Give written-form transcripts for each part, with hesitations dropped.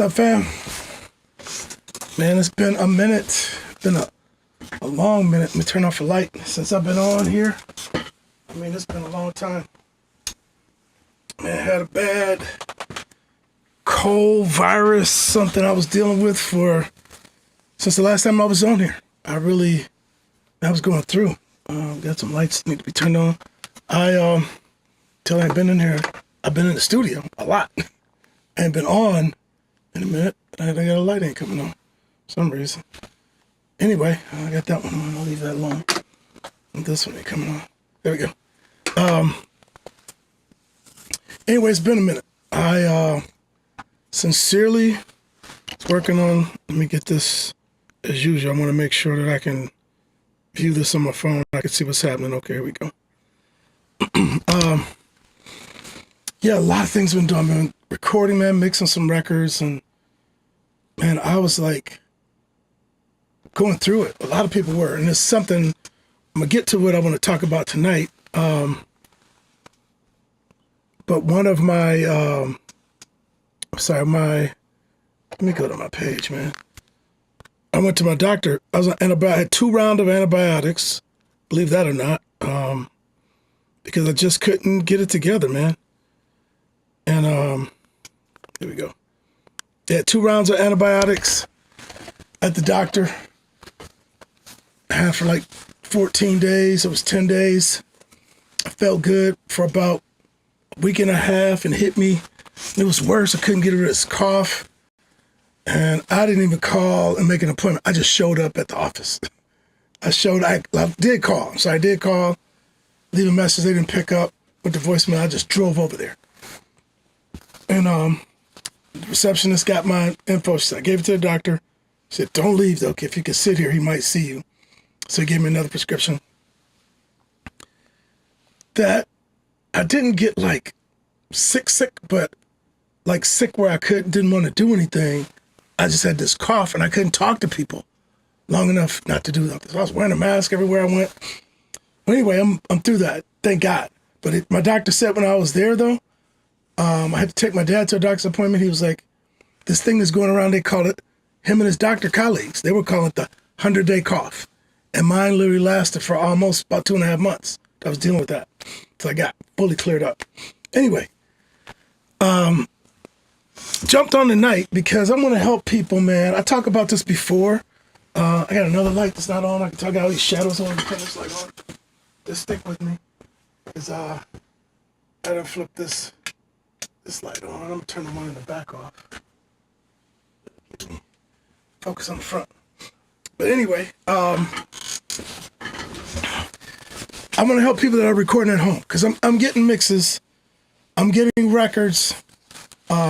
What's up, fam? Man, it's been a minute. It's been a long minute. Let me turn off the light. Since I've been on here, I mean, it's been a long time. Man, I had a bad cold virus, something I was dealing with since the last time I was on here. I was going through. Got some lights that need to be turned on. Till I've been in here, I've been in the studio a lot. I ain't been on in a minute. I got a light ain't coming on for some reason. Anyway, I got that one on. I'll leave that alone. And this one ain't coming on. There we go. Anyway, it's been a minute. I sincerely was working on, let me get this as usual. I want to make sure that I can view this on my phone. I can see what's happening. Okay, here we go. Yeah, a lot of things been done, man. Recording, man, mixing some records, and man, I was like going through it. A lot of people were, and it's something I'm gonna get to what I want to talk about tonight. But one of my, let me go to my page, man. I went to my doctor. I had 2 rounds of antibiotics, believe that or not, because I just couldn't get it together, man. And here we go. They had 2 rounds of antibiotics at the doctor. I had for like 14 days. It was 10 days. I felt good for about a week and a half and hit me. It was worse. I couldn't get rid of this cough. And I didn't even call and make an appointment. I just showed up at the office. I did call. So I did call, leave a message. They didn't pick up with the voicemail. I just drove over there. And the receptionist got my info. She said, I gave it to the doctor. She said, don't leave, though. If you can sit here, he might see you. So he gave me another prescription. That I didn't get like sick, but like sick where I didn't want to do anything. I just had this cough and I couldn't talk to people long enough not to do that. So I was wearing a mask everywhere I went. But anyway, I'm through that. Thank God. But my doctor said when I was there, though, I had to take my dad to a doctor's appointment. He was like, this thing is going around, they call it, him and his doctor colleagues, they were calling it the 100-day cough. And mine literally lasted for almost about 2.5 months. I was dealing with that. So I got fully cleared up. Anyway, jumped on tonight because I want to help people, man. I talk about this before. I got another light that's not on. I can talk about all these shadows on. Turn this light on. Just stick with me. Because I done flip this light on. I'm going to turn the one in the back off. Focus on the front. But anyway, I want to help people that are recording at home because I'm getting mixes. I'm getting records.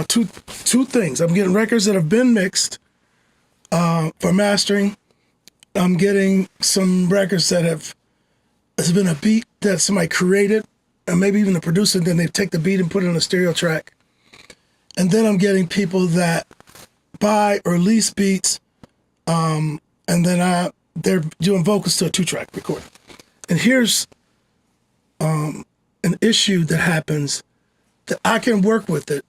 Two things. I'm getting records that have been mixed for mastering. I'm getting some records that there's been a beat that somebody created, and maybe even the producer, then they take the beat and put it on a stereo track. And then I'm getting people that buy or lease beats, and then they're doing vocals to a 2-track recording. And here's an issue that happens that I can work with it,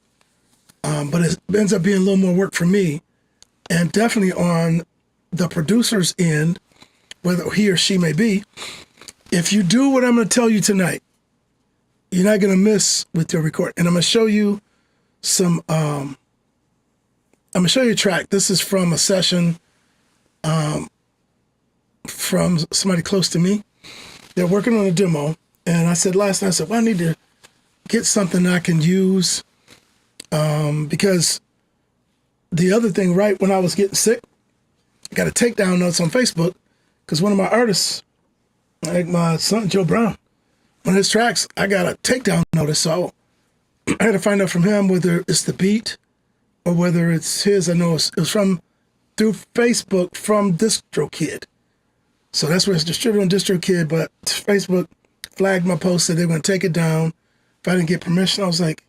but it ends up being a little more work for me, and definitely on the producer's end, whether he or she may be. If you do what I'm going to tell you tonight, you're not going to miss with your record. And I'm going to show you I'm going to show you a track. This is from a session from somebody close to me. They're working on a demo. And I said last night, well, I need to get something I can use because the other thing, right when I was getting sick, I got a takedown notes on Facebook because one of my artists, like my son, Joe Brown, on his tracks, I got a takedown notice. So I had to find out from him whether it's the beat or whether it's his. I know it was through Facebook from DistroKid. So that's where it's distributed on DistroKid, but Facebook flagged my post, said they were going to take it down. If I didn't get permission, I was like,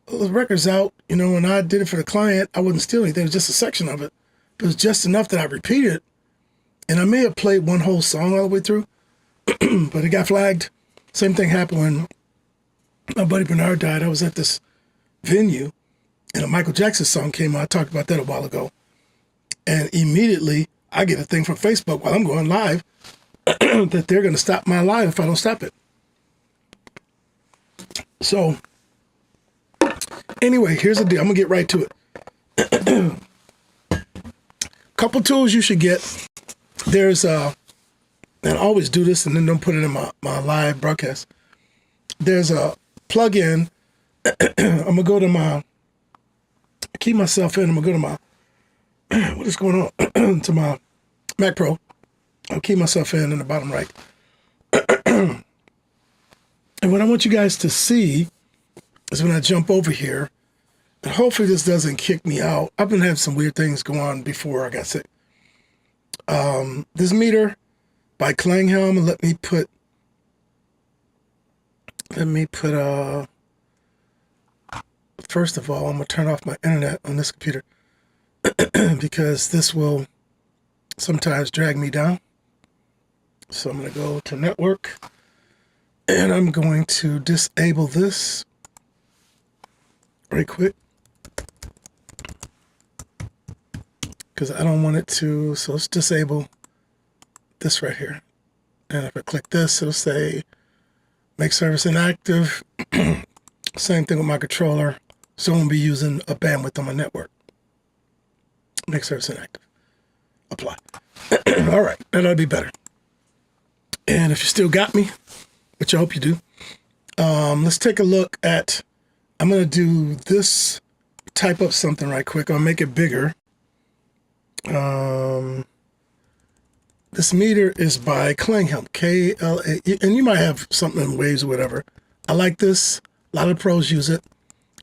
well, the record's out. You know, when I did it for the client, I wouldn't steal anything. It was just a section of it. But it was just enough that I repeated. And I may have played one whole song all the way through, but it got flagged. Same thing happened when my buddy Bernard died. I was at this venue and a Michael Jackson song came out. I talked about that a while ago. And immediately I get a thing from Facebook while I'm going live that they're going to stop my live if I don't stop it. So anyway, here's the deal. I'm going to get right to it. Couple tools you should get. There's and I always do this and then don't put it in my live broadcast. There's a plug-in. I'm going to go to my, keep myself in. I'm going to go to my, what is going on? To my Mac Pro. I'll keep myself in the bottom right. And what I want you guys to see is when I jump over here, and hopefully this doesn't kick me out. I've been having some weird things go on before I got sick. This meter by Klanghelm, and let me put first of all, I'm gonna turn off my internet on this computer because this will sometimes drag me down. So I'm gonna go to network and I'm going to disable this right quick because I don't want it to. So let's disable this right here. And if I click this, it'll say make service inactive. Same thing with my controller. So I won't be using a bandwidth on my network. Make service inactive. Apply. All right, that'll be better. And if you still got me, which I hope you do, let's take a look at, I'm going to do this, type up something right quick. I'll make it bigger. This meter is by Klanghelm, K-L-A, and you might have something in Waves or whatever. I like this. A lot of pros use it.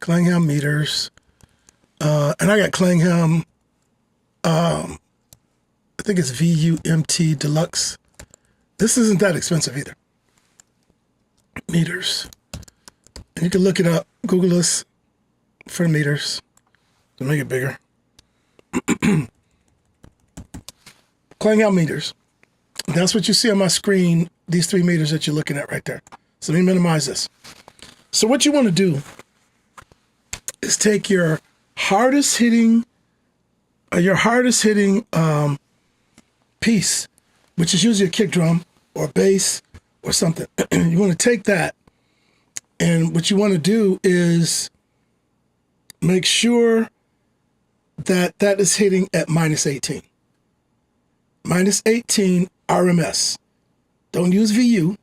Klanghelm meters. And I got Klanghelm, I think it's VUMT Deluxe. This isn't that expensive either. Meters. And you can look it up, Google this for meters to make it bigger. Klanghelm meters. That's what you see on my screen, these 3 meters that you're looking at right there. So let me minimize this. So what you want to do is take your hardest hitting piece, which is usually a kick drum or bass or something. You want to take that, and what you want to do is make sure that that is hitting at -18. -18 RMS. Don't use VU.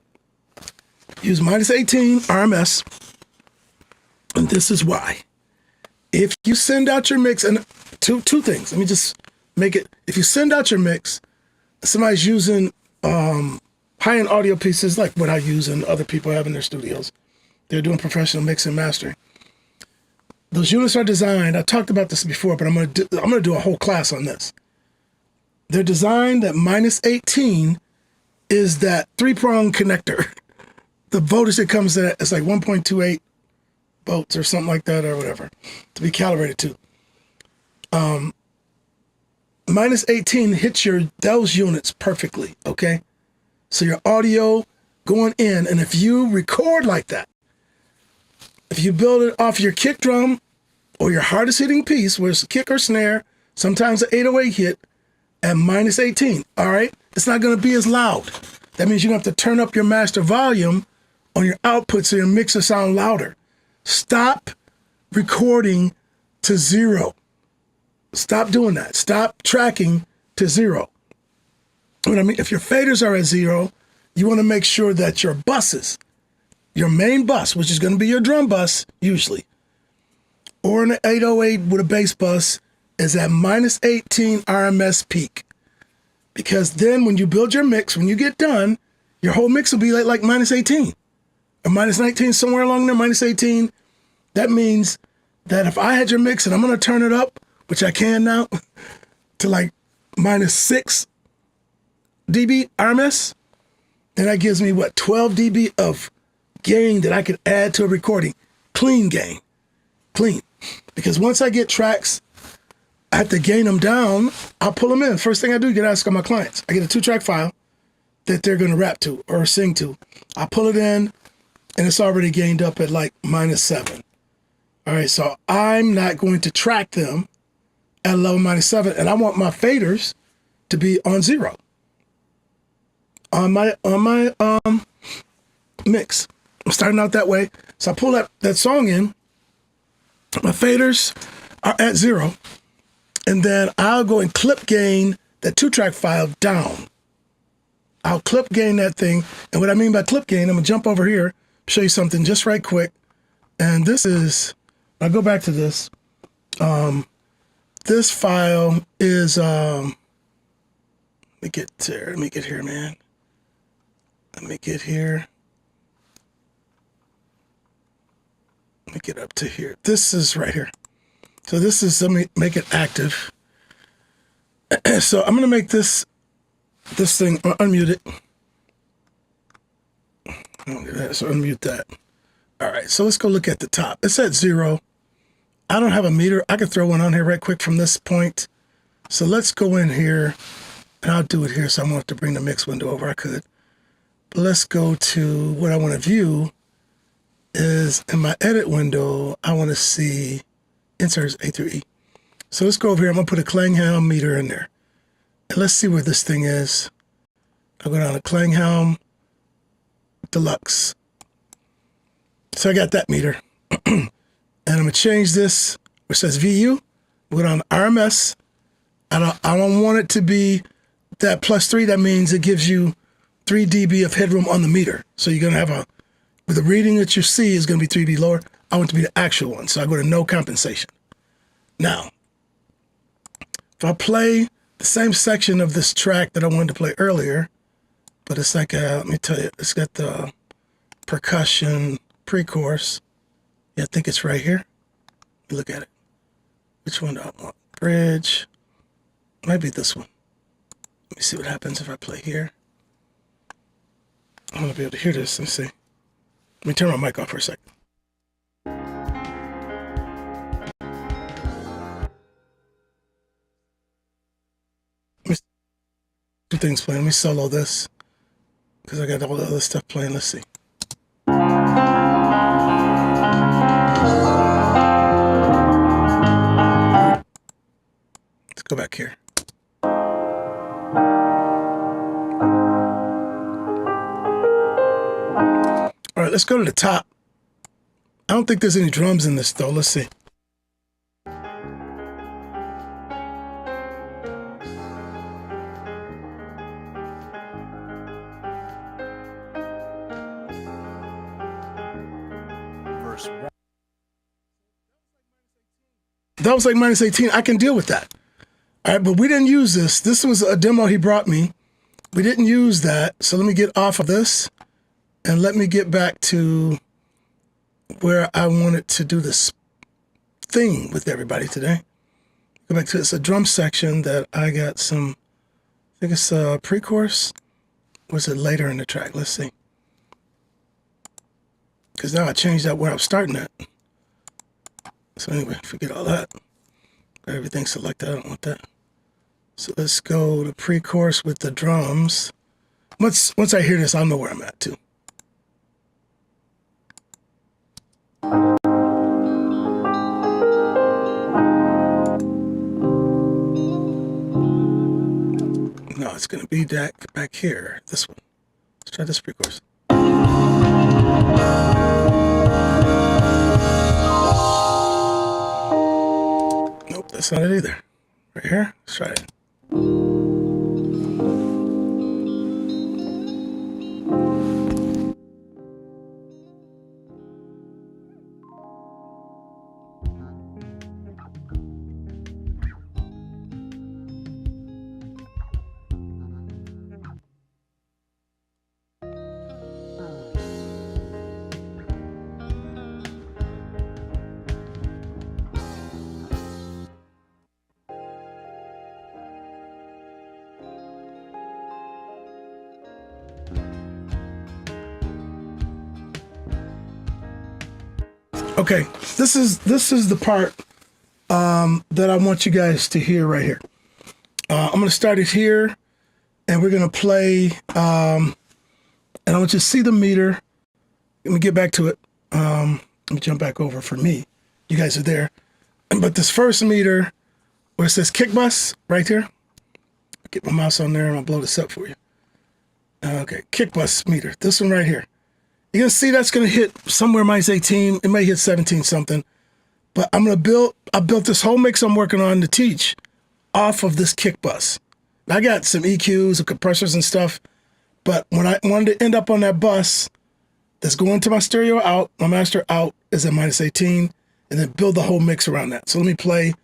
Use -18 RMS. And this is why. If you send out your mix, and two things. Let me just make it. If you send out your mix, somebody's using high-end audio pieces like what I use and other people have in their studios. They're doing professional mix and mastering. Those units are designed. I talked about this before, but I'm gonna do a whole class on this. They're designed that -18 is that 3-prong connector. The voltage that comes at it's like 1.28 volts or something like that or whatever to be calibrated to. -18 hits those units perfectly, okay? So your audio going in, and if you record like that, if you build it off your kick drum or your hardest hitting piece, where it's a kick or snare, sometimes an 808 hit at -18, all right? It's not gonna be as loud. That means you're gonna have to turn up your master volume on your output so your mixer sound louder. Stop recording to 0. Stop doing that. Stop tracking to 0. What I mean, if your faders are at 0, you want to make sure that your buses, your main bus, which is going to be your drum bus usually, or an 808 with a bass bus, is at -18 RMS peak. Because then when you build your mix, when you get done, your whole mix will be like -18 or -19, somewhere along there, -18. That means that if I had your mix and I'm going to turn it up, which I can now, to like -6 dB RMS, then that gives me, what, 12 dB of gain that I could add to a recording. Clean gain. Clean. Because once I get tracks, I have to gain them down. I'll pull them in. First thing I do, get ask all my clients. I get a 2-track file that they're going to rap to or sing to. I pull it in, and it's already gained up at like -7. All right, so I'm not going to track them at level -7, and I want my faders to be on 0 on my mix. I'm starting out that way. So I pull that song in. My faders are at 0. And then I'll go and clip gain that 2-track file down. I'll clip gain that thing. And what I mean by clip gain, I'm going to jump over here, show you something just right quick. And this is, I'll go back to this. This file is, let me get there. Let me get here, man. Let me get here. Let me get up to here. This is right here. So this is, let me make it active. So I'm going to make this thing unmute it. So unmute that. All right, so let's go look at the top. It's at 0. I don't have a meter. I could throw one on here right quick from this point. So let's go in here, and I'll do it here. So I won't have to bring the mix window over. I could. But let's go to what I want to view is in my edit window, I want to see inserts A through E. So let's go over here. I'm going to put a Klanghelm meter in there. And let's see where this thing is. I'll go down to Klanghelm Deluxe. So I got that meter. And I'm going to change this, which says VU. Go down to RMS. I don't want it to be that +3. That means it gives you 3 dB of headroom on the meter. So you're going to have with the reading that you see is going to be 3 dB lower. I want it to be the actual one. So I go to no compensation. Now, if I play the same section of this track that I wanted to play earlier, but it's like, let me tell you, it's got the percussion pre-chorus. Yeah, I think it's right here. Let me look at it. Which one do I want? Bridge. Might be this one. Let me see what happens if I play here. I want to be able to hear this. Let me see. Let me turn my mic off for a second. Two things playing. Let me solo this because I got all the other stuff playing. Let's see. Let's go back here. All right, let's go to the top. I don't think there's any drums in this though. Let's see. That was like -18. I can deal with that. All right, but we didn't use this. This was a demo he brought me. We didn't use that. So let me get off of this and let me get back to where I wanted to do this thing with everybody today. Go back to it's a drum section that I got some, I think it's a pre-chorus. Was it later in the track? Let's see. Because now I changed out where I'm starting at. So anyway, forget all that. Got everything selected. I don't want that. So let's go to pre-chorus with the drums. Once I hear this, I'll know where I'm at too. No, it's gonna be that back here. This one. Let's try this pre-chorus. Nope, that's not it either. Right here, let's try it. Okay, this is the part that I want you guys to hear right here. I'm going to start it here, and we're going to play, and I want you to see the meter. Let me get back to it. Let me jump back over for me. you guys are there. But this first meter where it says kick bus right here, I'll get my mouse on there and I'll blow this up for you. Okay, kick bus meter, this one right here. You're gonna see that's gonna hit somewhere minus 18. It may hit 17 something. But I built this whole mix I'm working on to teach off of this kick bus. I got some EQs and compressors and stuff, but when I wanted to end up on that bus that's going to my stereo out, my master out is at minus 18, and then build the whole mix around that. So let me play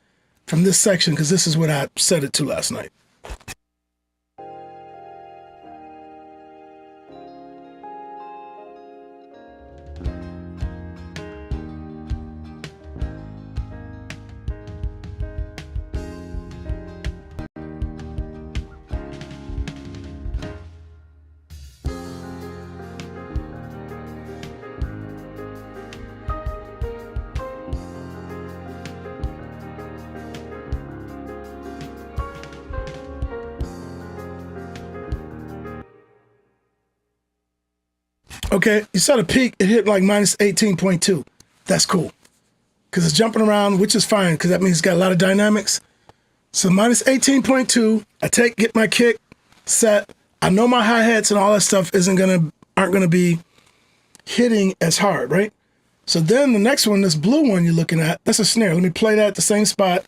from this section because this is what I set it to last night. Okay, you saw the peak, it hit like minus 18.2. That's cool. Because it's jumping around, which is fine, because that means it's got a lot of dynamics. So minus 18.2, get my kick set. I know my hi-hats and all that stuff aren't gonna be hitting as hard, right? So then the next one, this blue one you're looking at, that's a snare. Let me play that at the same spot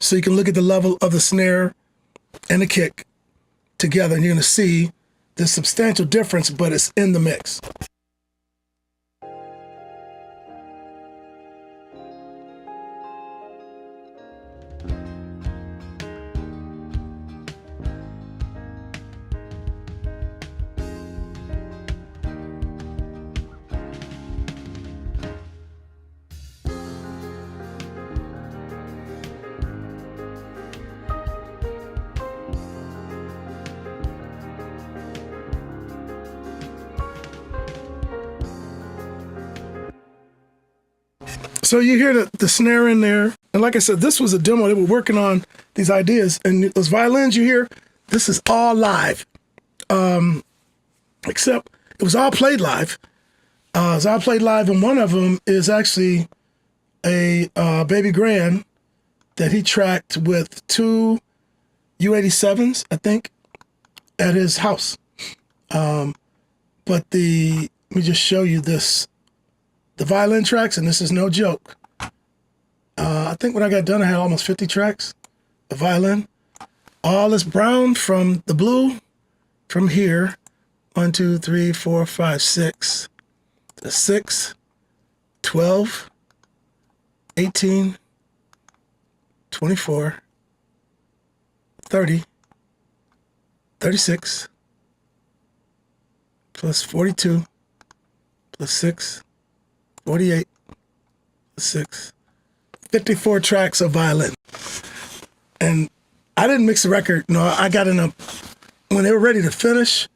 so you can look at the level of the snare and the kick together, and you're gonna see there's substantial difference, but it's in the mix. So you hear the snare in there. And like I said, this was a demo. They were working on these ideas. And those violins you hear, this is all live. Except it was all played live. It was all played live, and one of them is actually a Baby Grand that he tracked with two U87s, I think, at his house. But let me just show you this. The violin tracks, and this is no joke. I think when I got done, I had almost 50 tracks of violin. All this brown from the blue, from here, 1, 2, 3, 4, 5, 6, to 6, 12, 18, 24, 30, 36, plus 42, plus 6, 48, 6, 54 tracks of violin. And I didn't mix the record. No, I got in when they were ready to finish,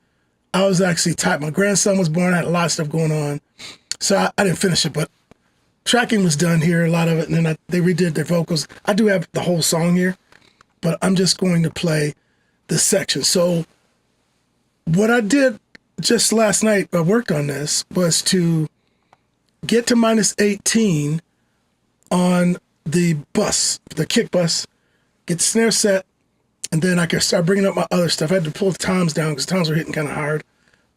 I was actually tight. My grandson was born. I had a lot of stuff going on. So I didn't finish it, but tracking was done here, a lot of it. And then they redid their vocals. I do have the whole song here, but I'm just going to play this section. So what I did just last night, I worked on this, was to get to minus 18 on the bus, the kick bus, get the snare set, and then I could start bringing up my other stuff. I had to pull the toms down because toms were hitting kind of hard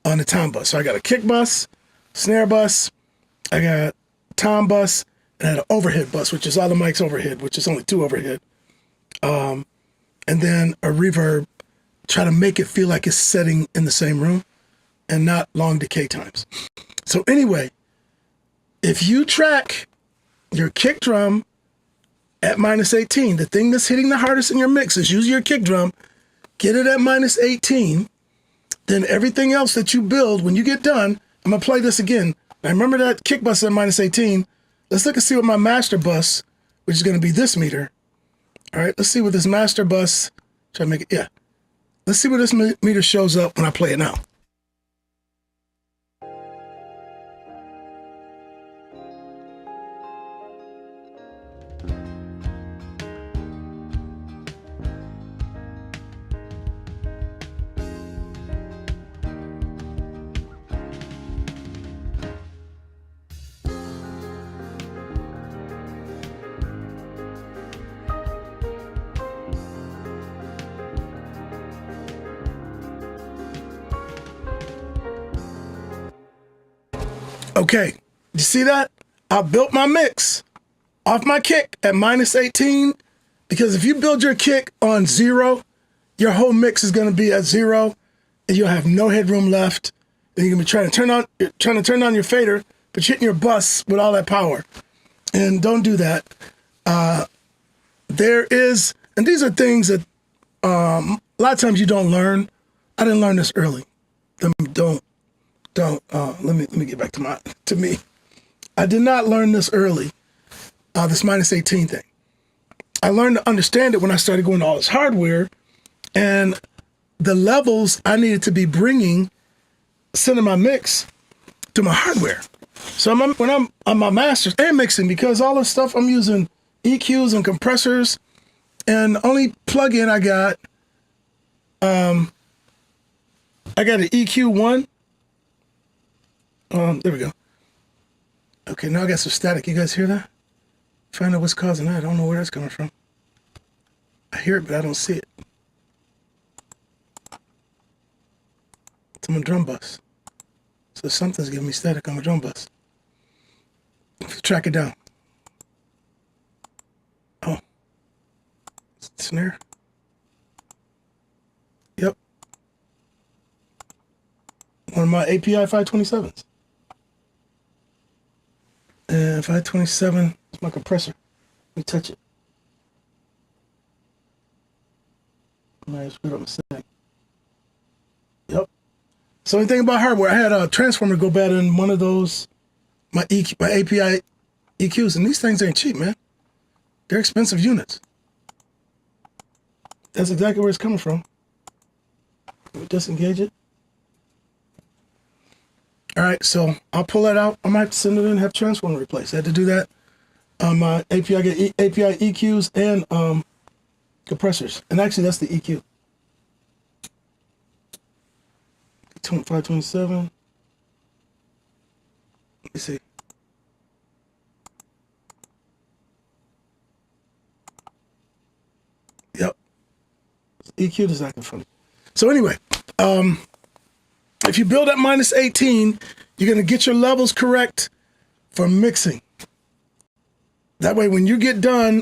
on the tom bus. So I got a kick bus, snare bus, I got tom bus, and I had an overhead bus, which is all the mics overhead, which is only 2 overhead. And then a reverb, try to make it feel like it's setting in the same room and not long decay times. So anyway, if you track your kick drum at minus 18, the thing that's hitting the hardest in your mix is use your kick drum, get it at minus 18, then everything else that you build, when you get done, I'm gonna play this again. Now remember that kick bus at minus 18. Let's look and see what my master bus, which is gonna be this meter. All right, let's see what this master bus, try to make it, yeah. Let's see what this meter shows up when I play it now. Okay, you see that? I built my mix off my kick at minus 18 because if you build your kick on 0, your whole mix is going to be at 0 and you'll have no headroom left. And you're going to be trying to turn on your fader, but you're hitting your bus with all that power. And don't do that. And these are things that a lot of times you don't learn. I didn't learn this early. Let me get back to me. I did not learn this early, this minus 18 thing. I learned to understand it when I started going to all this hardware and the levels I needed to be bringing, sending my mix to my hardware. So when I'm on my masters and mixing, because all this stuff I'm using EQs and compressors, and the only plug-in I got an EQ1. There we go. Okay, now I got some static. You guys hear that? Find out what's causing that. I don't know where that's coming from. I hear it, but I don't see it. It's on my drum bus. So something's giving me static on my drum bus. Track it down. Oh. Snare. Yep. One of my API 527s. And 527 is my compressor. Let me touch it. Nice, put up my setting. Yep. So anything about hardware, I had a transformer go bad in one of those, my API EQs, and these things ain't cheap, man. They're expensive units. That's exactly where it's coming from. Disengage it. All right, so I'll pull that out. I might send it in and have transformer replaced. I had to do that on my API. I get API EQs and compressors, and actually that's the EQ. 527. Let me see. Yep. EQ is acting funny. So anyway, if you build at minus 18, you're going to get your levels correct for mixing. That way, when you get done,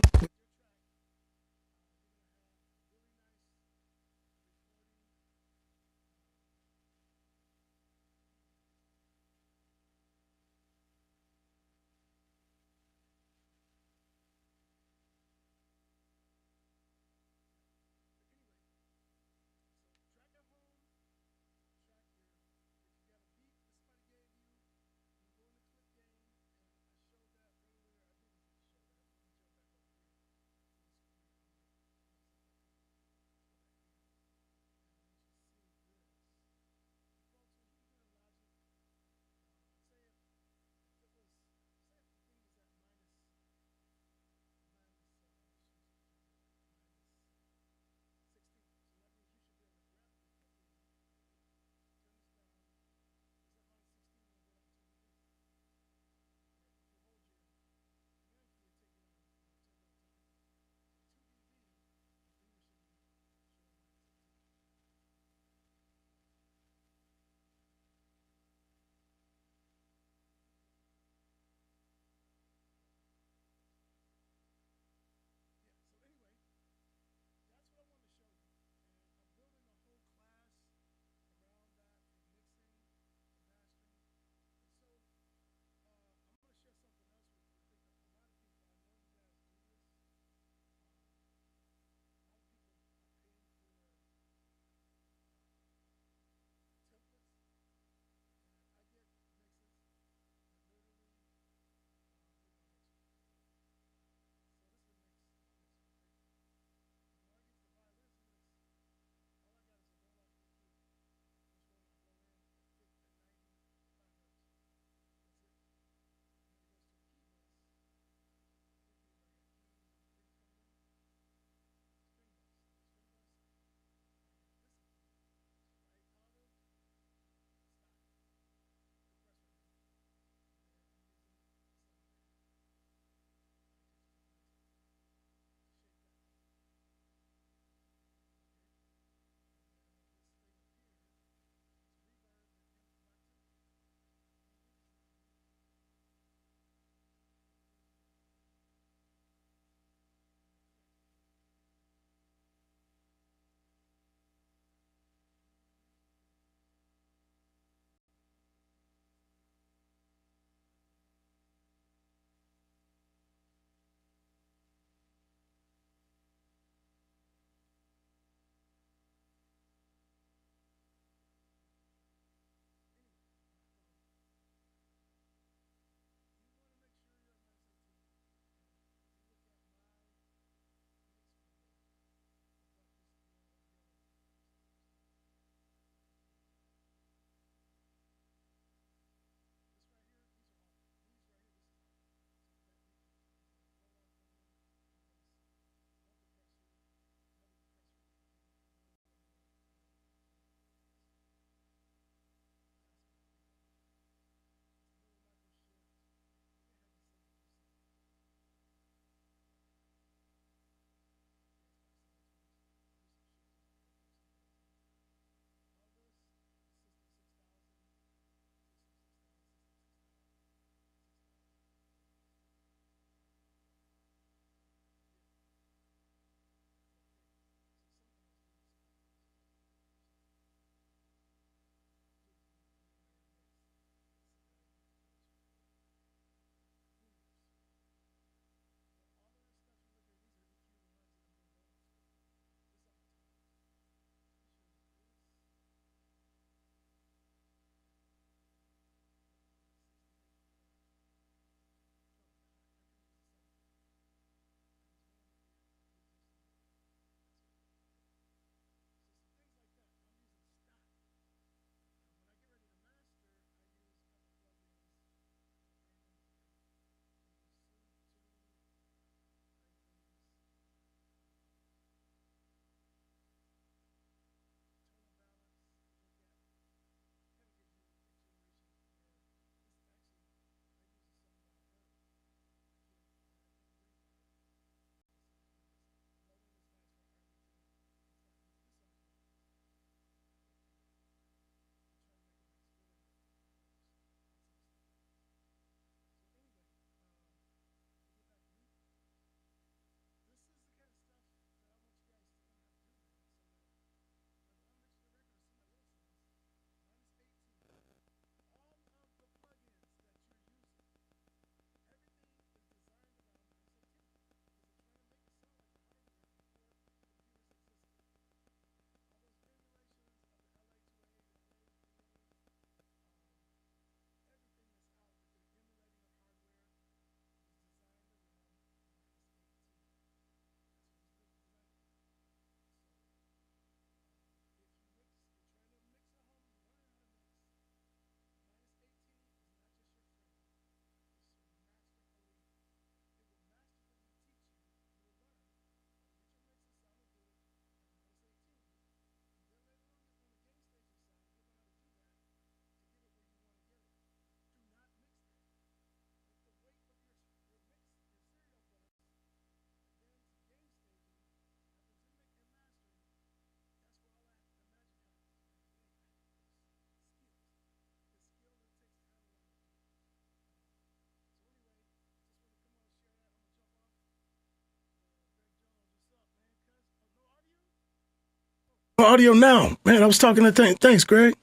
audio now. Man, I was talking to thanks, Greg.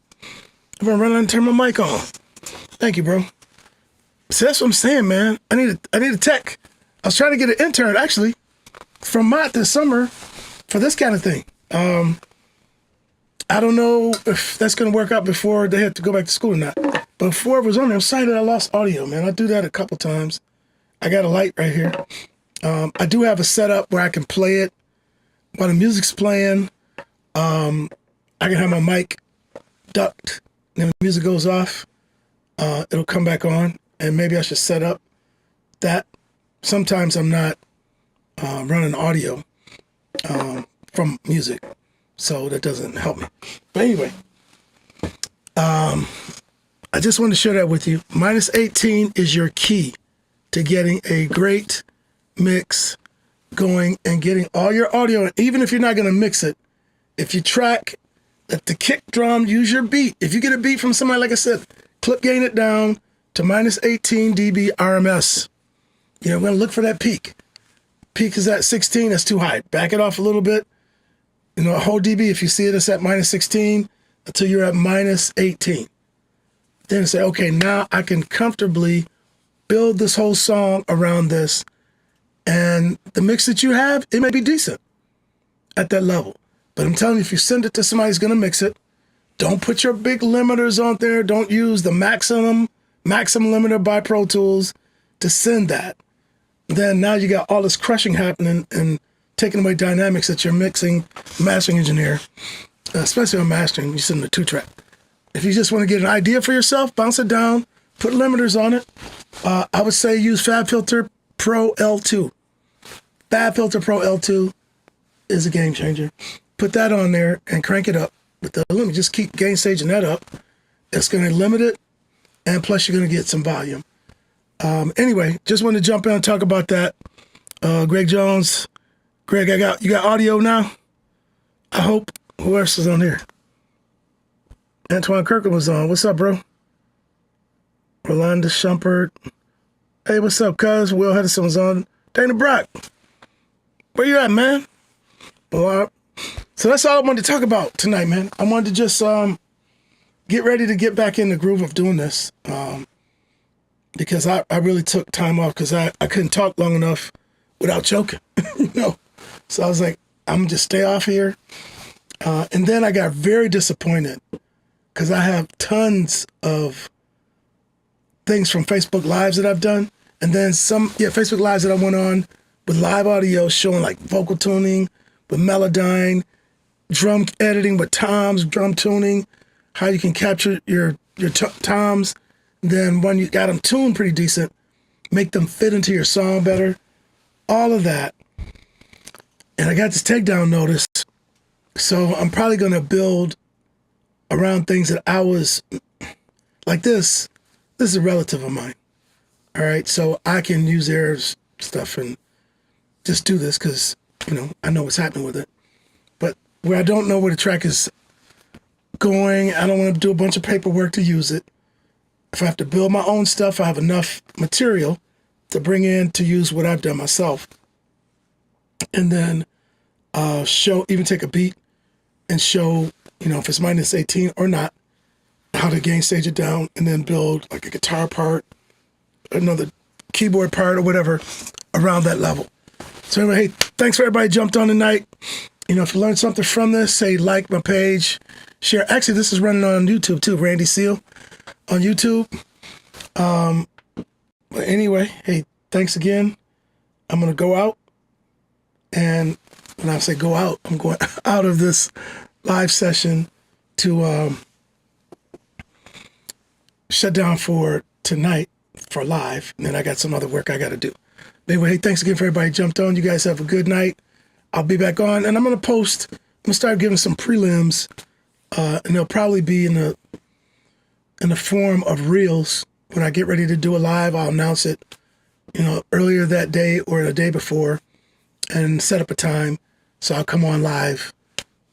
I've been running and turn my mic on. Thank you, bro. So that's what I'm saying, man. I need a tech. I was trying to get an intern, actually, from Mott this summer for this kind of thing. I don't know if that's going to work out before they have to go back to school or not. But before it was on there, I'm sorry that I lost audio, man. I do that a couple times. I got a light right here. I do have a setup where I can play it while the music's playing. I can have my mic ducked. And when the music goes off, it'll come back on. And maybe I should set up that. Sometimes I'm not running audio from music, so that doesn't help me. But anyway, I just wanted to share that with you. Minus 18 is your key to getting a great mix going and getting all your audio. Even if you're not going to mix it, if you track, let the kick drum use your beat. If you get a beat from somebody, like I said, clip gain it down to minus 18 dB RMS. You know, we're going to look for that peak. Peak is at 16, that's too high. Back it off a little bit. You know, a whole dB, if you see it, it's at minus 16 until you're at minus 18. Then say, okay, now I can comfortably build this whole song around this. And the mix that you have, it may be decent at that level. But I'm telling you, if you send it to somebody who's going to mix it, don't put your big limiters on there. Don't use the maximum limiter by Pro Tools to send that. Then now you got all this crushing happening and taking away dynamics that you're mixing, mastering engineer, especially on mastering, you send a 2-track. If you just want to get an idea for yourself, bounce it down, put limiters on it. I would say use FabFilter Pro L2. FabFilter Pro L2 is a game changer. Put that on there and crank it up. With the limit, just keep gain staging that up. It's going to limit it, and plus you're going to get some volume. Anyway, just wanted to jump in and talk about that. Greg Jones. Greg, you got audio now? I hope. Who else is on here? Antoine Kirkland was on. What's up, bro? Rolanda Shumpert. Hey, what's up, cuz? Will Hedison was on. Dana Brock. Where you at, man? Well, so that's all I wanted to talk about tonight, man. I wanted to just get ready to get back in the groove of doing this. Because I really took time off because I couldn't talk long enough without choking, you know? So I was like, I'm gonna just stay off here. And then I got very disappointed because I have tons of things from Facebook Lives that I've done. And then Facebook Lives that I went on with live audio showing like vocal tuning with Melodyne, drum editing with toms, drum tuning, how you can capture your toms. Then when you got them tuned pretty decent, make them fit into your song better. All of that. And I got this takedown notice. So I'm probably going to build around things that I was like this. This is a relative of mine. All right. So I can use their stuff and just do this because, you know, I know what's happening with it. But where I don't know where the track is going, I don't want to do a bunch of paperwork to use it. If I have to build my own stuff, I have enough material to bring in to use what I've done myself. And then even take a beat and show, you know, if it's minus 18 or not, how to gain stage it down and then build like a guitar part, another keyboard part or whatever around that level. So anyway, hey, thanks for everybody who jumped on tonight. You know, if you learned something from this, say like my page, share. Actually, this is running on YouTube too, Randy Seal on YouTube. But anyway, hey, thanks again. I'm going to go out. And when I say go out, I'm going out of this live session to shut down for tonight for live. And then I got some other work I got to do. But anyway, hey, thanks again for everybody who jumped on. You guys have a good night. I'll be back on. And I'm going to start giving some prelims. And they'll probably be in the form of reels. When I get ready to do a live, I'll announce it, you know, earlier that day or the day before and set up a time. So I'll come on live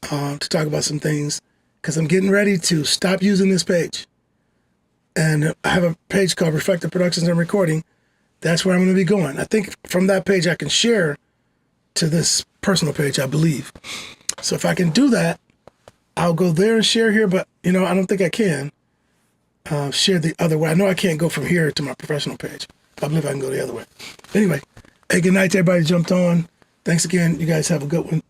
to talk about some things because I'm getting ready to stop using this page. And I have a page called Reflective Productions and Recording. That's where I'm going to be going. I think from that page I can share to this personal page, I believe. So if I can do that, I'll go there and share here, but I don't think I can share the other way. I know I can't go from here to my professional page. I believe I can go the other way. Anyway, hey, good night to everybody who jumped on. Thanks again. You guys have a good one.